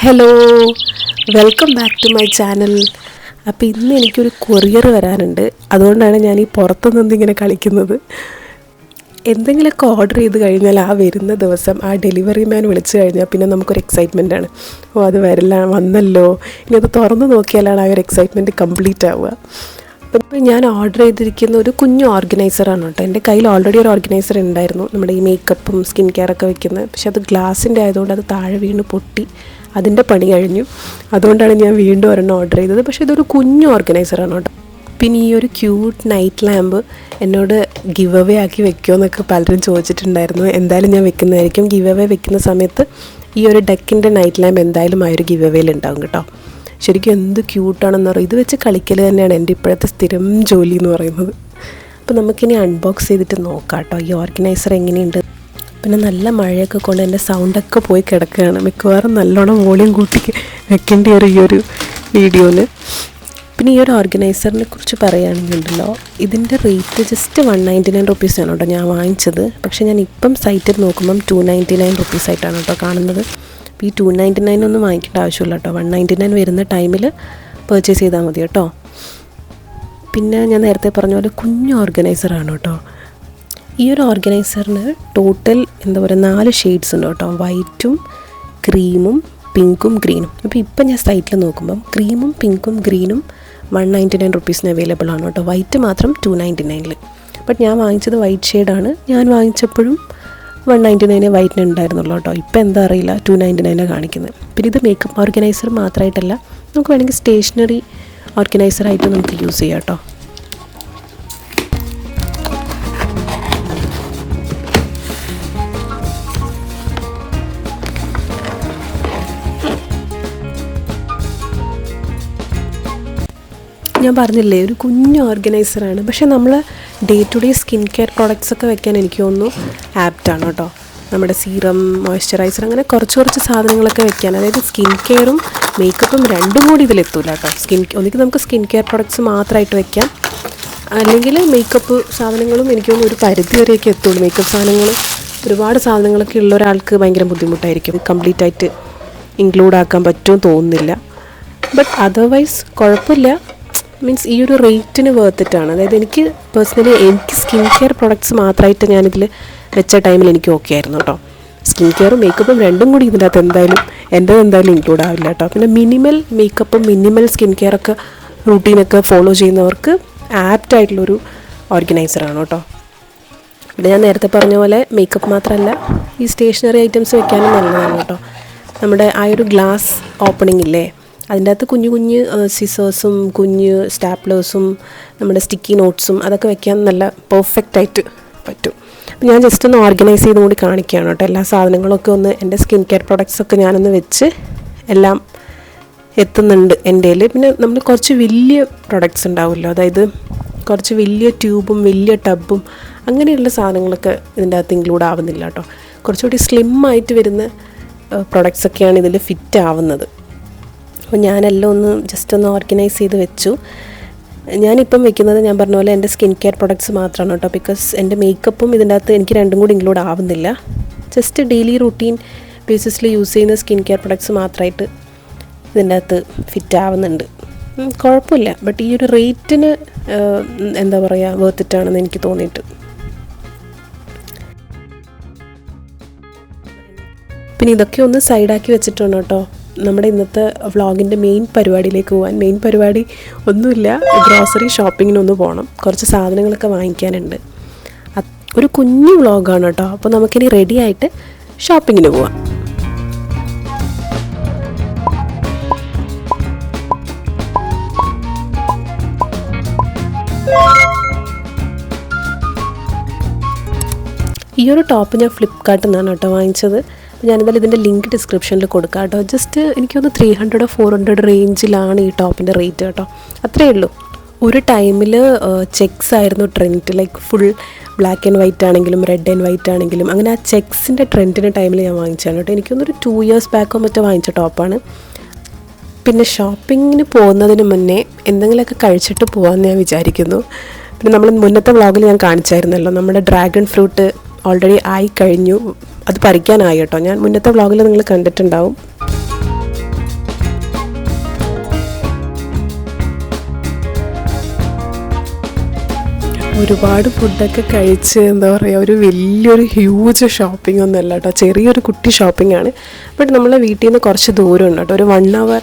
Hello, welcome back to my channel. അപ്പോൾ ഇന്ന് എനിക്കൊരു കൊറിയർ വരാനുണ്ട്. അതുകൊണ്ടാണ് ഞാൻ ഈ പുറത്തു നിന്നിങ്ങനെ കളിക്കുന്നത്. എന്തെങ്കിലുമൊക്കെ ഓർഡർ ചെയ്ത് കഴിഞ്ഞാൽ ആ വരുന്ന ദിവസം ആ ഡെലിവറി മാൻ വിളിച്ചു കഴിഞ്ഞാൽ പിന്നെ നമുക്കൊരു എക്സൈറ്റ്മെൻറ്റാണ്. അത് വന്നല്ലോ, ഇനി അത് തുറന്ന് നോക്കിയാലാണ് ആ ഒരു എക്സൈറ്റ്മെൻറ്റ് കംപ്ലീറ്റ് ആവുക. അപ്പോൾ ഞാൻ ഓർഡർ ചെയ്തിരിക്കുന്ന ഒരു കുഞ്ഞു ഓർഗനൈസറാണ് കേട്ടോ. എൻ്റെ കയ്യിൽ ഓൾറെഡി ഒരു ഓർഗനൈസർ ഉണ്ടായിരുന്നു, നമ്മുടെ ഈ മേക്കപ്പും സ്കിൻ കെയറൊക്കെ വെക്കുന്നത്. പക്ഷെ അത് ഗ്ലാസിൻ്റെ ആയതുകൊണ്ട് അത് താഴെ വീണ് പൊട്ടി, അതിൻ്റെ പണി കഴിഞ്ഞു. അതുകൊണ്ടാണ് ഞാൻ വീണ്ടും ഒരെണ്ണം ഓർഡർ ചെയ്തത്. പക്ഷേ ഇതൊരു കുഞ്ഞു ഓർഗനൈസറാണ് കേട്ടോ. പിന്നെ ഈ ഒരു ക്യൂട്ട് നൈറ്റ് ലാമ്പ് എന്നോട് ഗിവ് അവേ ആക്കി വെക്കുമോ എന്നൊക്കെ പലരും ചോദിച്ചിട്ടുണ്ടായിരുന്നു. എന്തായാലും ഞാൻ വെക്കുന്നതായിരിക്കും. ഗിവ് അവേ വെക്കുന്ന സമയത്ത് ഈ ഒരു ഡെക്കിൻ്റെ നൈറ്റ് ലാമ്പ് എന്തായാലും ആ ഒരു ഗിവ് അവേയിൽ ഉണ്ടാവും കേട്ടോ. ശരിക്കും എന്ത് ക്യൂട്ടാണെന്ന് പറയും. ഇത് വെച്ച് കളിക്കൽ തന്നെയാണ് എൻ്റെ ഇപ്പോഴത്തെ സ്ഥിരം ജോലി എന്ന് പറയുന്നത്. അപ്പോൾ നമുക്കിനി അൺബോക്സ് ചെയ്തിട്ട് നോക്കാം കേട്ടോ ഈ ഓർഗനൈസർ എങ്ങനെയുണ്ട്. പിന്നെ നല്ല മഴയൊക്കെ കൊണ്ട് എൻ്റെ സൗണ്ടൊക്കെ പോയി കിടക്കുകയാണ്. മിക്കവാറും നല്ലോണം വോളിയം കൂട്ടി വെക്കേണ്ടി വരും ഈ ഒരു വീഡിയോയിൽ. പിന്നെ ഈ ഒരു ഓർഗനൈസറിനെ കുറിച്ച് പറയുകയാണെന്നുണ്ടല്ലോ, ഇതിൻ്റെ റേറ്റ് ജസ്റ്റ് 199 റുപ്പീസാണ് കേട്ടോ ഞാൻ വാങ്ങിച്ചത്. പക്ഷേ ഞാൻ ഇപ്പം സൈറ്റിൽ നോക്കുമ്പം 299 റുപ്പീസായിട്ടാണ് കേട്ടോ കാണുന്നത്. അപ്പോൾ ഈ 299 ഒന്നും വാങ്ങിക്കേണ്ട ആവശ്യമില്ല കേട്ടോ. 199 വരുന്ന ടൈമിൽ പർച്ചേസ് ചെയ്താൽ മതി കേട്ടോ. പിന്നെ ഞാൻ നേരത്തെ പറഞ്ഞ പോലെ കുഞ്ഞു ഓർഗനൈസറാണ് കേട്ടോ. ഈ ഒരു ഓർഗനൈസറിന് ടോട്ടൽ 4 ഷെയ്ഡ്സ് ഉണ്ട് കേട്ടോ. വൈറ്റും ക്രീമും പിങ്കും ഗ്രീനും. അപ്പോൾ ഇപ്പം ഞാൻ സൈറ്റിൽ നോക്കുമ്പം ക്രീമും പിങ്കും ഗ്രീനും 199 റുപ്പീസിന് അവൈലബിൾ ആണ് കേട്ടോ. വൈറ്റ് മാത്രം 299. ബട്ട് ഞാൻ വാങ്ങിച്ചത് വൈറ്റ് ഷെയ്ഡാണ്. ഞാൻ വാങ്ങിച്ചപ്പോഴും 199 വൈറ്റിന് ഉണ്ടായിരുന്നുള്ളൂ കേട്ടോ. ഇപ്പം എന്താ അറിയില്ല, 299 കാണിക്കുന്നത്. പിന്നെ ഇത് മേക്കപ്പ് ഓർഗനൈസർ മാത്രമായിട്ടല്ല, നമുക്ക് വേണമെങ്കിൽ സ്റ്റേഷനറി ഓർഗനൈസറായിട്ട് നമുക്ക് യൂസ് ചെയ്യാം കേട്ടോ. ഞാൻ പറഞ്ഞില്ലേ, ഒരു കുഞ്ഞു ഓർഗനൈസറാണ്. പക്ഷേ നമ്മൾ day to day skin care products ഒക്കെ വെക്കാൻ എനിക്ക് തോന്നുന്നു ആപ്റ്റാണ് കേട്ടോ. നമ്മുടെ സീറം, മോയ്സ്ചറൈസർ, അങ്ങനെ കുറച്ച് സാധനങ്ങളൊക്കെ വെക്കാൻ. അതായത് സ്കിൻ കെയറും മേക്കപ്പും രണ്ടും കൂടി ഇതിലെത്തൂല കേട്ടോ. ഒന്നിക്ക് നമുക്ക് സ്കിൻ കെയർ പ്രോഡക്റ്റ്സ് മാത്രമായിട്ട് വെക്കാം, അല്ലെങ്കിൽ മേക്കപ്പ് സാധനങ്ങളും എനിക്ക് തോന്നുന്നു ഒരു പരിധി വരെയൊക്കെ എത്തുള്ളൂ. മേക്കപ്പ് സാധനങ്ങൾ ഒരുപാട് സാധനങ്ങളൊക്കെ ഉള്ള ഒരാൾക്ക് ഭയങ്കര ബുദ്ധിമുട്ടായിരിക്കും കംപ്ലീറ്റ് ആയിട്ട് ഇൻക്ലൂഡ് ആക്കാൻ പറ്റുമെന്ന് തോന്നുന്നില്ല. ബട്ട് അതർവൈസ് കുഴപ്പമില്ല. മീൻസ് ഈ ഒരു റേറ്റിന് വേർത്തിട്ടാണ്. അതായത് എനിക്ക് പേഴ്സണലി സ്കിൻ കെയർ പ്രോഡക്റ്റ്സ് മാത്രമായിട്ട് ഞാനിതിൽ വെച്ച ടൈമിൽ എനിക്ക് ഓക്കെ ആയിരുന്നു കേട്ടോ. സ്കിൻ കെയറും മേക്കപ്പും രണ്ടും കൂടി ഇതിൻ്റെ അകത്ത് എന്തായാലും ഇൻക്ലൂഡ് ആവില്ല കേട്ടോ. പിന്നെ മിനിമൽ മേക്കപ്പും മിനിമൽ സ്കിൻ കെയറൊക്കെ റൂട്ടീനൊക്കെ ഫോളോ ചെയ്യുന്നവർക്ക് ആപ്റ്റായിട്ടുള്ളൊരു ഓർഗനൈസറാണ് കേട്ടോ. പിന്നെ ഞാൻ നേരത്തെ പറഞ്ഞ പോലെ മേക്കപ്പ് മാത്രമല്ല, ഈ സ്റ്റേഷനറി ഐറ്റംസ് വെക്കാനും നല്ലതാണ് കേട്ടോ. നമ്മുടെ ആ ഒരു ഗ്ലാസ് ഓപ്പണിംഗ് ഇല്ലേ, അതിൻ്റെ അകത്ത് കുഞ്ഞു സിസേഴ്സും കുഞ്ഞ് സ്റ്റാപ്ലേഴ്സും നമ്മുടെ സ്റ്റിക്കി നോട്ട്സും അതൊക്കെ വെക്കാൻ നല്ല പെർഫെക്റ്റായിട്ട് പറ്റും. അപ്പോൾ ഞാൻ ജസ്റ്റ് ഒന്ന് ഓർഗനൈസ് ചെയ്തും കൂടി കാണിക്കുകയാണ് കേട്ടോ. എല്ലാ സാധനങ്ങളൊക്കെ ഒന്ന് എൻ്റെ സ്കിൻ കെയർ പ്രൊഡക്ട്സൊക്കെ ഞാനൊന്ന് വെച്ച് എല്ലാം എത്തുന്നുണ്ട് എൻ്റെ കയ്യിൽ. പിന്നെ നമ്മൾ കുറച്ച് വലിയ പ്രൊഡക്ട്സ് ഉണ്ടാവുമല്ലോ, അതായത് കുറച്ച് വലിയ ട്യൂബും വലിയ ടബും അങ്ങനെയുള്ള സാധനങ്ങളൊക്കെ ഇതിൻ്റെ അകത്ത് ഇൻക്ലൂഡ് ആവുന്നില്ല കേട്ടോ. കുറച്ചുകൂടി സ്ലിം ആയിട്ട് വരുന്ന പ്രൊഡക്ട്സൊക്കെയാണ് ഇതിൽ ഫിറ്റ് ആവുന്നത്. അപ്പോൾ ഞാനെല്ലാം ജസ്റ്റ് ഒന്ന് ഓർഗനൈസ് ചെയ്ത് വെച്ചു. ഞാനിപ്പം വെക്കുന്നത് ഞാൻ പറഞ്ഞ പോലെ എൻ്റെ സ്കിൻ കെയർ പ്രൊഡക്ട്സ് മാത്രമാണ് കേട്ടോ. ബിക്കോസ് എൻ്റെ മേക്കപ്പും ഇതിൻ്റെ അകത്ത് എനിക്ക് രണ്ടും കൂടി ഇൻക്ലൂഡ് ആവുന്നില്ല. ജസ്റ്റ് ഡെയിലി റൂട്ടീൻ ബേസിസിൽ യൂസ് ചെയ്യുന്ന സ്കിൻ കെയർ പ്രൊഡക്ട്സ് മാത്രമായിട്ട് ഇതിൻ്റെ അകത്ത് ഫിറ്റ് ആവുന്നുണ്ട്. കുഴപ്പമില്ല. ബട്ട് ഈ ഒരു റേറ്റിന് വേർത്തിട്ടാണെന്ന് എനിക്ക് തോന്നിയിട്ട്. പിന്നെ ഇതൊക്കെ ഒന്ന് സൈഡാക്കി വെച്ചിട്ടുണ്ട് കേട്ടോ. നമ്മുടെ ഇന്നത്തെ വ്ളോഗിൻ്റെ മെയിൻ പരിപാടിയിലേക്ക് പോകാൻ. മെയിൻ പരിപാടി ഒന്നുമില്ല, ഗ്രോസറി ഷോപ്പിങ്ങിനൊന്ന് പോകണം. കുറച്ച് സാധനങ്ങളൊക്കെ വാങ്ങിക്കാനുണ്ട്. ഒരു കുഞ്ഞു വ്ളോഗാണ് കേട്ടോ. അപ്പോൾ നമുക്കിനി റെഡി ആയിട്ട് ഷോപ്പിങ്ങിന് പോവാം. ഈ ഒരു ടോപ്പ് ഞാൻ ഫ്ലിപ്കാർട്ടിൽ നിന്നാണ് കേട്ടോ വാങ്ങിച്ചത്. ഞാനെന്തായാലും ഇതിൻ്റെ ലിങ്ക് ഡിസ്ക്രിപ്ഷനിൽ കൊടുക്കാം കേട്ടോ. ജസ്റ്റ് എനിക്കൊന്ന് 300 400 റേഞ്ചിലാണ് ഈ ടോപ്പിൻ്റെ റേറ്റ് കേട്ടോ. അത്രയേ ഉള്ളൂ. ഒരു ടൈമിൽ ചെക്സ് ആയിരുന്നു trend. Like full black and white ആണെങ്കിലും റെഡ് ആൻഡ് വൈറ്റ് ആണെങ്കിലും അങ്ങനെ ആ ചെക്സിൻ്റെ ട്രെൻഡിൻ്റെ ടൈമിൽ ഞാൻ വാങ്ങിച്ചാണ് കേട്ടോ. എനിക്കൊന്നൊരു 2 years ബാക്കോ മറ്റോ വാങ്ങിച്ച ടോപ്പാണ്. പിന്നെ ഷോപ്പിങ്ങിന് പോകുന്നതിന് മുന്നേ എന്തെങ്കിലുമൊക്കെ കഴിച്ചിട്ട് പോകാമെന്ന് ഞാൻ വിചാരിക്കുന്നു. പിന്നെ നമ്മൾ മുന്നത്തെ വ്ളോഗിൽ ഞാൻ കാണിച്ചായിരുന്നല്ലോ, നമ്മുടെ ഡ്രാഗൺ ഫ്രൂട്ട് ഓൾറെഡി ആയി കഴിഞ്ഞു. അത് പറിക്കാനായി കേട്ടോ. ഞാൻ മുന്നത്തെ വ്ളോഗിൽ നിങ്ങൾ കണ്ടിട്ടുണ്ടാവും. ഒരുപാട് ഫുഡൊക്കെ കഴിച്ച് എന്താ പറയുക, ഒരു വലിയൊരു ഹ്യൂജ് ഷോപ്പിംഗ് ഒന്നും അല്ല കേട്ടോ, ചെറിയൊരു കുട്ടി ഷോപ്പിംഗ് ആണ്. ബട്ട് നമ്മളെ വീട്ടിൽ നിന്ന് കുറച്ച് ദൂരം ഉണ്ട് കേട്ടോ, ഒരു 1 hour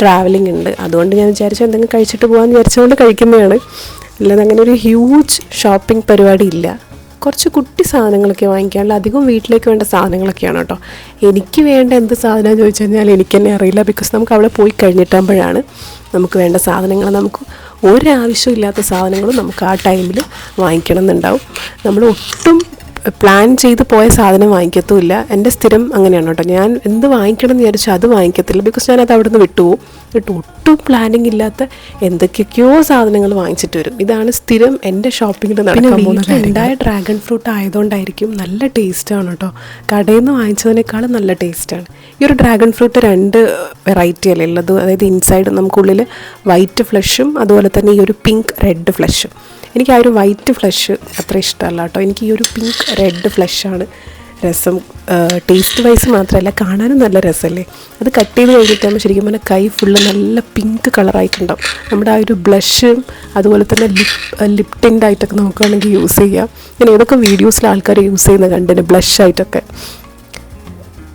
ട്രാവലിംഗ് ഉണ്ട്. അതുകൊണ്ട് ഞാൻ വിചാരിച്ചു എന്തെങ്കിലും കഴിച്ചിട്ട് പോകാമെന്ന് വിചാരിച്ചുകൊണ്ട് കഴിക്കുന്നതാണ്. അല്ലാതെ അങ്ങനെ ഒരു ഹ്യൂജ് ഷോപ്പിംഗ് പരിപാടി ഇല്ല. കുറച്ച് കുട്ടി സാധനങ്ങളൊക്കെ വാങ്ങിക്കാനുള്ള, അധികം വീട്ടിലേക്ക് വേണ്ട സാധനങ്ങളൊക്കെയാണ് കേട്ടോ. എനിക്ക് വേണ്ട എന്ത് സാധനമാണെന്ന് ചോദിച്ചു കഴിഞ്ഞാൽ എനിക്ക് തന്നെ അറിയില്ല. ബിക്കോസ് നമുക്ക് അവിടെ പോയി കഴിഞ്ഞിട്ടാകുമ്പോഴാണ് നമുക്ക് വേണ്ട സാധനങ്ങൾ, നമുക്ക് ഒരാവശ്യമില്ലാത്ത സാധനങ്ങളും നമുക്ക് ആ ടൈമിൽ വാങ്ങിക്കണം എന്നുണ്ടാവും. നമ്മൾ ഒട്ടും പ്ലാൻ ചെയ്ത് പോയ സാധനം വാങ്ങിക്കത്തുമില്ല. എൻ്റെ സ്ഥിരം അങ്ങനെയാണ് കേട്ടോ. ഞാൻ എന്ത് വാങ്ങിക്കണം എന്ന് വിചാരിച്ചാൽ അത് വാങ്ങിക്കത്തില്ല. ബിക്കോസ് ഞാനത് അവിടെ നിന്ന് വിട്ടുപോകും. ഒട്ടും പ്ലാനിങ് ഇല്ലാത്ത എന്തൊക്കെയൊക്കെയോ സാധനങ്ങൾ വാങ്ങിച്ചിട്ട് വരും. ഇതാണ് സ്ഥിരം എൻ്റെ ഷോപ്പിങ്ങിൽ നടക്കാൻ പോകുന്നത്. ഉണ്ടായ ഡ്രാഗൺ ഫ്രൂട്ട് ആയതുകൊണ്ടായിരിക്കും നല്ല ടേസ്റ്റാണ് കേട്ടോ. കടയിൽ നിന്ന് വാങ്ങിച്ചതിനേക്കാളും നല്ല ടേസ്റ്റാണ്. ഈ ഒരു ഡ്രാഗൺ ഫ്രൂട്ട് 2 വെറൈറ്റി അല്ലേ ഉള്ളത്. അതായത് ഇൻസൈഡ് നമുക്കുള്ളിൽ വൈറ്റ് ഫ്ലഷും അതുപോലെ തന്നെ ഈ ഒരു പിങ്ക് റെഡ് ഫ്ലഷും. എനിക്ക് ആ ഒരു വൈറ്റ് ഫ്ലഷ് അത്ര ഇഷ്ടമല്ല കേട്ടോ. എനിക്ക് ഈ ഒരു പിങ്ക് റെഡ് ഫ്ലഷാണ് രസം. ടേസ്റ്റ് വൈസ് മാത്രമല്ല, കാണാനും നല്ല രസമല്ലേ. അത് കട്ട് ചെയ്ത് കഴിഞ്ഞിട്ടാകുമ്പോൾ ശരിക്കും പറഞ്ഞാൽ കൈ ഫുള്ള് നല്ല പിങ്ക് കളറായിട്ടുണ്ടാവും. നമ്മുടെ ആ ഒരു ബ്ലഷും അതുപോലെ തന്നെ ലിപ് ടിൻ്റായിട്ടൊക്കെ നോക്കുകയാണെങ്കിൽ യൂസ് ചെയ്യാം. ഞാൻ ഏതൊക്കെ വീഡിയോസിൽ ആൾക്കാർ യൂസ് ചെയ്യുന്ന കണ്ടിന് ബ്ലഷായിട്ടൊക്കെ.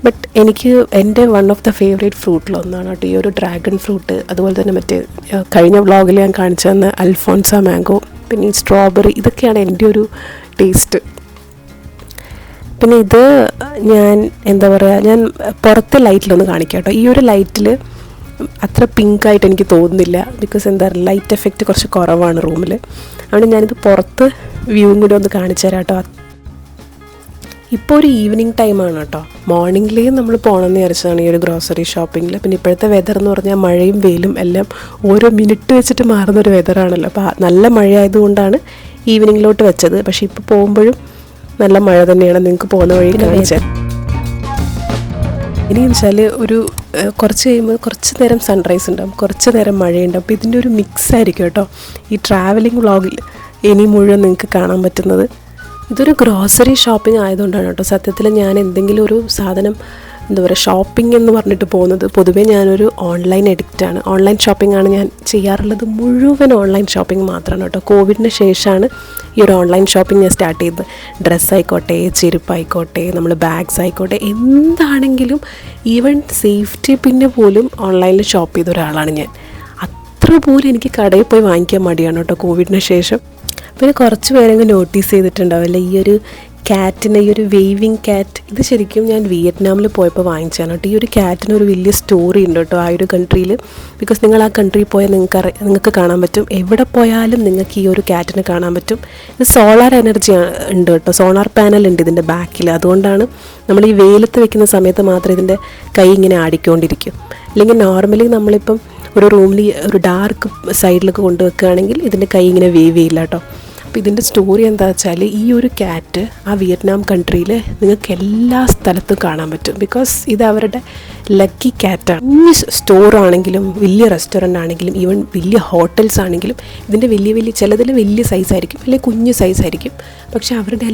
ബട്ട് എനിക്ക് എൻ്റെ വൺ ഓഫ് ദ ഫേവറേറ്റ് ഫ്രൂട്ടിലൊന്നാണ് കേട്ടോ ഈ ഒരു ഡ്രാഗൺ ഫ്രൂട്ട്. അതുപോലെ തന്നെ മറ്റേ കഴിഞ്ഞ വ്ളോഗിൽ ഞാൻ കാണിച്ചു തന്ന അൽഫോൺസ മാംഗോ, പിന്നെ ഈ സ്ട്രോബെറി, ഇതൊക്കെയാണ് എൻ്റെ ഒരു ടേസ്റ്റ്. പിന്നെ ഇത് ഞാൻ എന്താ പറയുക, ഞാൻ പുറത്തെ ലൈറ്റിലൊന്ന് കാണിക്കാം കേട്ടോ. ഈ ഒരു ലൈറ്റിൽ അത്ര പിങ്കായിട്ട് എനിക്ക് തോന്നുന്നില്ല. ബിക്കോസ് എന്താ പറയുക, ലൈറ്റ് എഫക്റ്റ് കുറച്ച് കുറവാണ് റൂമിൽ. അതുകൊണ്ട് ഞാനിത് പുറത്ത് വ്യൂവും കൂടി ഒന്ന് കാണിച്ചു തരാം കേട്ടോ. ഇപ്പോൾ ഒരു ഈവനിങ് ടൈമാണ് കേട്ടോ. മോർണിംഗിലേ നമ്മൾ പോകണമെന്ന് വിചാരിച്ചതാണ് ഈ ഒരു ഗ്രോസറി ഷോപ്പിങ്ങിൽ. പിന്നെ ഇപ്പോഴത്തെ വെതർ എന്ന് പറഞ്ഞാൽ മഴയും വെയിലും എല്ലാം ഓരോ മിനിറ്റ് വെച്ചിട്ട് മാറുന്നൊരു വെതറാണല്ലോ. അപ്പോൾ നല്ല മഴയായതുകൊണ്ടാണ് ഈവനിങ്ങിലോട്ട് വെച്ചത്. പക്ഷേ ഇപ്പോൾ പോകുമ്പോഴും നല്ല മഴ തന്നെയാണ്. നിങ്ങൾക്ക് പോകുന്ന വഴി കാണിച്ചത്. ഇനി വെച്ചാൽ ഒരു കുറച്ച് കഴിയുമ്പോൾ കുറച്ച് നേരം സൺറൈസ് ഉണ്ടാവും, കുറച്ച് നേരം മഴയുണ്ടാവും. അപ്പോൾ ഇതിൻ്റെ ഒരു മിക്സ് ആയിരിക്കും കേട്ടോ ഈ ട്രാവലിംഗ് വ്ളോഗിൽ ഇനി മുഴുവൻ നിങ്ങൾക്ക് കാണാൻ പറ്റുന്നത്. ഇതൊരു ഗ്രോസറി ഷോപ്പിംഗ് ആയതുകൊണ്ടാണ് കേട്ടോ. സത്യത്തിൽ ഞാൻ എന്തെങ്കിലും ഒരു സാധനം എന്താ പറയുക ഷോപ്പിംഗ് എന്ന് പറഞ്ഞിട്ട് പോകുന്നത്, പൊതുവേ ഞാനൊരു ഓൺലൈൻ അഡിക്റ്റാണ്. ഓൺലൈൻ ഷോപ്പിംഗ് ആണ് ഞാൻ ചെയ്യാറുള്ളത്. മുഴുവൻ ഓൺലൈൻ ഷോപ്പിംഗ് മാത്രമാണ് കേട്ടോ. കോവിഡിന് ശേഷമാണ് ഈ ഒരു ഓൺലൈൻ ഷോപ്പിംഗ് ഞാൻ സ്റ്റാർട്ട് ചെയ്തത്. ഡ്രസ്സായിക്കോട്ടെ, ചെരുപ്പായിക്കോട്ടെ, നമ്മൾ ബാഗ്സ് ആയിക്കോട്ടെ, എന്താണെങ്കിലും ഈവൻ സേഫ്റ്റി പിന്നെ പോലും ഓൺലൈനിൽ ഷോപ്പ് ചെയ്ത ഒരാളാണ് ഞാൻ. അത്ര പോലും എനിക്ക് കടയിൽ പോയി വാങ്ങിക്കാൻ മടിയാണ് കേട്ടോ കോവിഡിന് ശേഷം. പിന്നെ കുറച്ച് പേരങ്ങ് നോട്ടീസ് ചെയ്തിട്ടുണ്ടാവില്ല ഈ ഒരു ക്യാറ്റിന്, ഈ ഒരു വെയ്വിങ് ക്യാറ്റ്. ഇത് ശരിക്കും ഞാൻ വിയറ്റ്നാമിൽ പോയപ്പോൾ വാങ്ങിച്ചതാണ് കേട്ടോ. ഈ ഒരു ക്യാറ്റിന് ഒരു വലിയ സ്റ്റോറി ഉണ്ട് കേട്ടോ ആ ഒരു കൺട്രിയിൽ. ബിക്കോസ് നിങ്ങൾ ആ കൺട്രിയിൽ പോയാൽ നിങ്ങൾക്ക് കാണാൻ പറ്റും, എവിടെ പോയാലും നിങ്ങൾക്ക് ഈ ഒരു ക്യാറ്റിനെ കാണാൻ പറ്റും. ഇത് സോളാർ എനർജി ഉണ്ട് കേട്ടോ, സോളാർ പാനൽ ഉണ്ട് ഇതിൻ്റെ ബാക്കിൽ. അതുകൊണ്ടാണ് നമ്മൾ ഈ വെയിലത്ത് വെക്കുന്ന സമയത്ത് മാത്രം ഇതിൻ്റെ കൈ ഇങ്ങനെ ആടിക്കൊണ്ടിരിക്കും. അല്ലെങ്കിൽ നോർമലി നമ്മളിപ്പം ഒരു റൂമിൽ ഒരു ഡാർക്ക് സൈഡിലൊക്കെ കൊണ്ടുവെക്കുകയാണെങ്കിൽ ഇതിൻ്റെ കൈ ഇങ്ങനെ വേവ് ചെയ്യില്ല കേട്ടോ. അപ്പോൾ ഇതിൻ്റെ സ്റ്റോറി എന്താ വെച്ചാൽ ഈ ഒരു ക്യാറ്റ് ആ വിയറ്റ്നാം കൺട്രിയിൽ നിങ്ങൾക്ക് എല്ലാ സ്ഥലത്തും കാണാൻ പറ്റും. ബിക്കോസ് ഇത് അവരുടെ ലക്കി ക്യാറ്റാണ്. കുഞ്ഞ് സ്റ്റോറാണെങ്കിലും വലിയ റെസ്റ്റോറൻ്റ് ആണെങ്കിലും ഈവൻ വലിയ ഹോട്ടൽസ് ആണെങ്കിലും ഇതിൻ്റെ വലിയ ചിലതിൽ വലിയ സൈസായിരിക്കും, അല്ലെങ്കിൽ കുഞ്ഞ് സൈസായിരിക്കും. പക്ഷേ അവരുടെ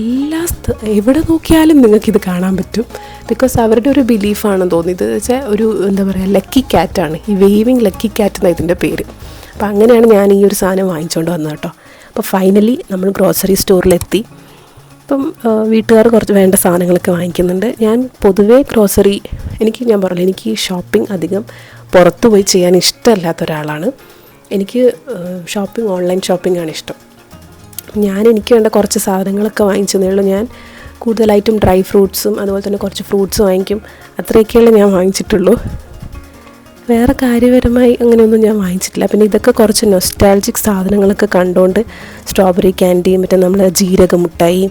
എവിടെ നോക്കിയാലും നിങ്ങൾക്കിത് കാണാൻ പറ്റും. ബിക്കോസ് അവരുടെ ഒരു ബിലീഫാണെന്ന് തോന്നിയത് വെച്ചാൽ ഒരു എന്താ പറയുക ലക്കി ക്യാറ്റാണ്, ഈ വേവിങ് ലക്കി ക്യാറ്റ് എന്നാണ് ഇതിൻ്റെ പേര്. അപ്പോൾ അങ്ങനെയാണ് ഞാൻ ഈ ഒരു സാധനം വാങ്ങിച്ചുകൊണ്ട് വന്നത് കേട്ടോ. അപ്പോൾ ഫൈനലി നമ്മൾ ഗ്രോസറി സ്റ്റോറിലെത്തി. ഇപ്പം വീട്ടുകാർ കുറച്ച് വേണ്ട സാധനങ്ങളൊക്കെ വാങ്ങിക്കുന്നുണ്ട്. ഞാൻ പൊതുവേ ഗ്രോസറി ഞാൻ പറഞ്ഞില്ല, എനിക്ക് ഈ ഷോപ്പിംഗ് അധികം പുറത്തു പോയി ചെയ്യാൻ ഇഷ്ടമല്ലാത്ത ഒരാളാണ്. എനിക്ക് ഓൺലൈൻ ഷോപ്പിംഗ് ആണ് ഇഷ്ടം. എനിക്ക് വേണ്ട കുറച്ച് സാധനങ്ങളൊക്കെ വാങ്ങിച്ചതേ ഉള്ളൂ. ഞാൻ കൂടുതലായിട്ടും ഡ്രൈ ഫ്രൂട്ട്സും അതുപോലെ തന്നെ കുറച്ച് ഫ്രൂട്ട്സ് വാങ്ങിക്കും. അത്രയൊക്കെയല്ലേ ഞാൻ വാങ്ങിച്ചിട്ടുള്ളൂ. വേറെ കാര്യപരമായി അങ്ങനെയൊന്നും ഞാൻ വാങ്ങിച്ചിട്ടില്ല. പിന്നെ ഇതൊക്കെ കുറച്ച് നൊസ്റ്റാൾജിക് സാധനങ്ങളൊക്കെ കണ്ടുകൊണ്ട് സ്ട്രോബെറി ക്യാൻഡി, മറ്റേ നമ്മൾ ജീരക മിഠായി,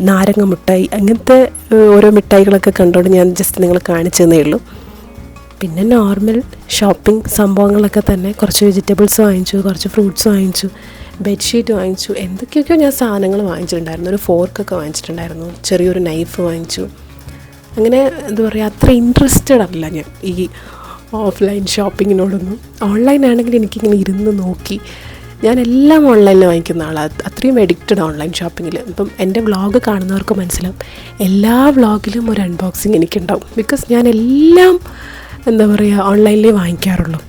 നാരങ്ങ മിഠായി, അങ്ങനത്തെ ഓരോ മിഠായികളൊക്കെ കണ്ടുകൊണ്ട് ഞാൻ ജസ്റ്റ് നിങ്ങൾ കാണിച്ചു തന്നേ ഉള്ളൂ. പിന്നെ നോർമൽ ഷോപ്പിംഗ് സംഭവങ്ങളൊക്കെ തന്നെ കുറച്ച് വെജിറ്റബിൾസ് വാങ്ങിച്ചു, കുറച്ച് ഫ്രൂട്ട്സ് വാങ്ങിച്ചു, ബെഡ്ഷീറ്റ് വാങ്ങിച്ചു, എന്തൊക്കെയൊക്കെയോ ഞാൻ സാധനങ്ങൾ വാങ്ങിച്ചിട്ടുണ്ടായിരുന്നു. ഒരു ഫോർക്കൊക്കെ വാങ്ങിച്ചിട്ടുണ്ടായിരുന്നു, ചെറിയൊരു നൈഫ് വാങ്ങിച്ചു. അങ്ങനെ എന്താ പറയുക, അത്ര ഇൻട്രസ്റ്റഡ് അല്ല ഞാൻ ഈ ഓഫ്ലൈൻ ഷോപ്പിങ്ങിനോടൊന്നും. ഓൺലൈൻ ആണെങ്കിൽ എനിക്കിങ്ങനെ ഇരുന്ന് നോക്കി, ഞാൻ എല്ലാം ഓൺലൈനിൽ വാങ്ങിക്കുന്ന ആളാണ്. അത്രയും എഡിക്റ്റഡ് ഓൺലൈൻ ഷോപ്പിങ്ങിൽ. ഇപ്പം എൻ്റെ വ്ളോഗ് കാണുന്നവർക്ക് മനസ്സിലാവും, എല്ലാ വ്ളോഗിലും ഒരു അൺബോക്സിങ് എനിക്കുണ്ടാവും. ബിക്കോസ് ഞാൻ എല്ലാം എന്താ പറയുക ഓൺലൈനിലേ വാങ്ങിക്കാറുള്ളൂ.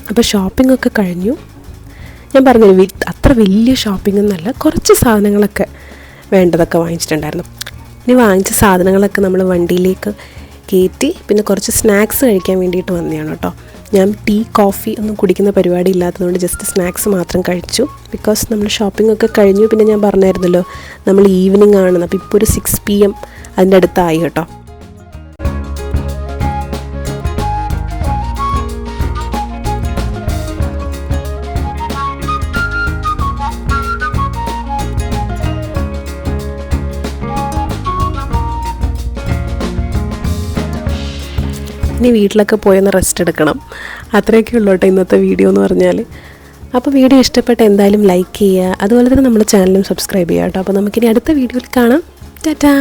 അപ്പോൾ ഷോപ്പിംഗ് ഒക്കെ കഴിഞ്ഞു. ഞാൻ പറഞ്ഞു അത്ര വലിയ ഷോപ്പിംഗ് ഒന്നുമല്ല, കുറച്ച് സാധനങ്ങളൊക്കെ വേണ്ടതൊക്കെ വാങ്ങിച്ചിട്ടുണ്ടായിരുന്നു. ഇനി വാങ്ങിച്ച സാധനങ്ങളൊക്കെ നമ്മൾ വണ്ടിയിലേക്ക് കയറ്റി പിന്നെ കുറച്ച് സ്നാക്സ് കഴിക്കാൻ വേണ്ടിയിട്ട് വന്നതാണ് കേട്ടോ. ഞാൻ ടീ കോഫി ഒന്നും കുടിക്കുന്ന പരിപാടി ഇല്ലാത്തതുകൊണ്ട് ജസ്റ്റ് സ്നാക്സ് മാത്രം കഴിച്ചു. ബിക്കോസ് നമ്മൾ ഷോപ്പിംഗ് ഒക്കെ കഴിഞ്ഞു. പിന്നെ ഞാൻ പറഞ്ഞായിരുന്നല്ലോ നമ്മൾ ഈവനിങ് ആണെന്ന്, അപ്പോൾ ഇപ്പോൾ ഒരു 6 PM അതിൻ്റെ അടുത്തായി കേട്ടോ. ഇനി വീട്ടിലൊക്കെ പോയൊന്ന് റെസ്റ്റ് എടുക്കണം. അത്രയൊക്കെ ഉള്ളൂ കേട്ടോ ഇന്നത്തെ വീഡിയോ എന്ന് പറഞ്ഞാൽ. അപ്പോൾ വീഡിയോ ഇഷ്ടപ്പെട്ട എന്തായാലും ലൈക്ക് ചെയ്യുക, അതുപോലെ തന്നെ നമ്മുടെ ചാനലും സബ്സ്ക്രൈബ് ചെയ്യുക കേട്ടോ. അപ്പോൾ നമുക്കിനി അടുത്ത വീഡിയോയിൽ കാണാം. ടാറ്റാ.